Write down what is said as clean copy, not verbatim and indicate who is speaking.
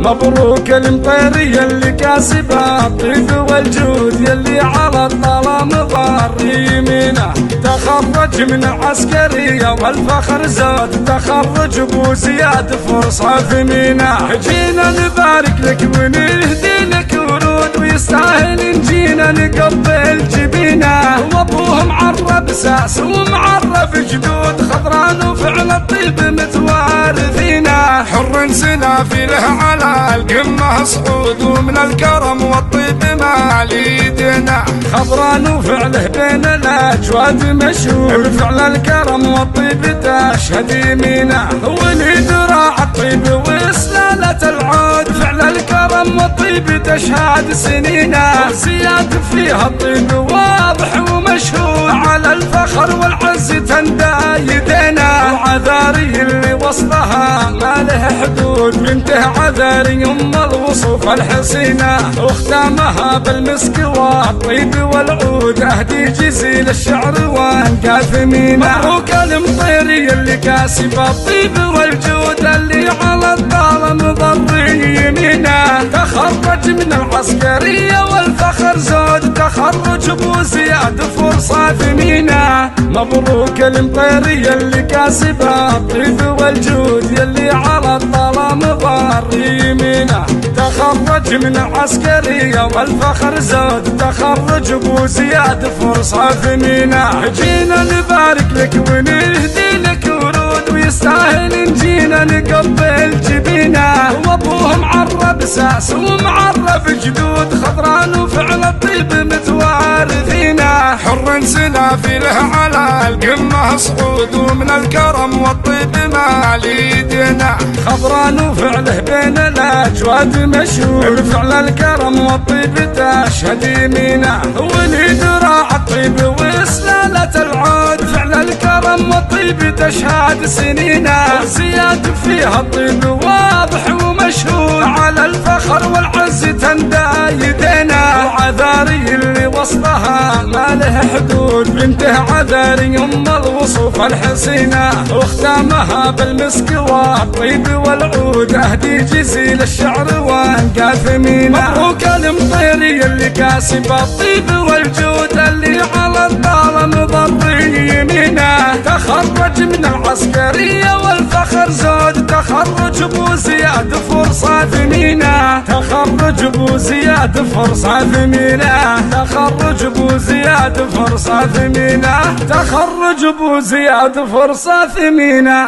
Speaker 1: مبروك المطيري اللي كاسبه الطيب والجود يلي على الظلام ضار يمينه. تخرج من العسكرية والفخر زاد، تخرج ابو زياد فرصة ثمينة. جينا نبارك لك ونهدي لك ورود، ويستاهل نجينا نقبل جبينه. وابوه معرب ساس ومعرب جدود، خضران وفعل الطيب متوارثينه. حر سنافله على القمة صعود، ومن الكرم والطيب ما ليدنا. خضران وفعله بين الاجواد مشهور، بفعل الكرم والطيب تشهد يمينه. وليد راع الطيب وسلالة العود، فعل الكرم والطيب تشهد سنينه. زياد فيها الطيب واضح ومشهود، على الفخر والعز تندى يدينا. وعذاري اللي وصلها ما له حدود، بنته عذاري ام الوصوف الحصينه. واختامها بالمسك والطيب والعود، اهدي جزيل الشعر وانقى ثمينه. مبروك المطيري اللي كاسب الطيب والجود، اللي على الظالم ضر يمينه. تخرج من العسكرية والفخر زود، تخرج ابو زياد فرصة ثمينة. مبروك المطيري اللي كاسبه الطيب والجود، يلي على الظلام ضار يمينه. تخرج من العسكرية والفخر زود، تخرج ابو زياد فرصة ثمينة. جينا نبارك لك ونهدي لك ورود، ويستاهل نجينا نقبل جبينه. وابوه معرب ساس ومعرب جدود، خضران وفعل الطيب متوارثينه. حر سنافله على القمة صعود، ومن الكرم والطيب ما ليدنا. خضران وفعله بين الاجواد مشهور، بفعل الكرم والطيب تشهد يمينه. وليد راع الطيب وسلالة العود، فعل الكرم والطيب تشهد سنينه. زياد فيها الطيب واضح ومشهود، على الفخر والعز تندى يدينا. وعذاري اللي وصلها ما له حدود، بنته عذاري ام الوصوف الحصينه. واختامها بالمسك والطيب والعود، اهدي جزيل الشعر وانقى ثمينه. مبروك المطيري اللي كاسب الطيب والجود، اللي على الظالم ضر يمينه. تخرج من العسكرية والفخر زود، تخرج ابو زياد فرصة ثمينة. تخرج ابو زياد فرصة ثمينة. تخرج ابو زياد فرصة ثمينة. تخرج ابو زياد فرصة ثمينة.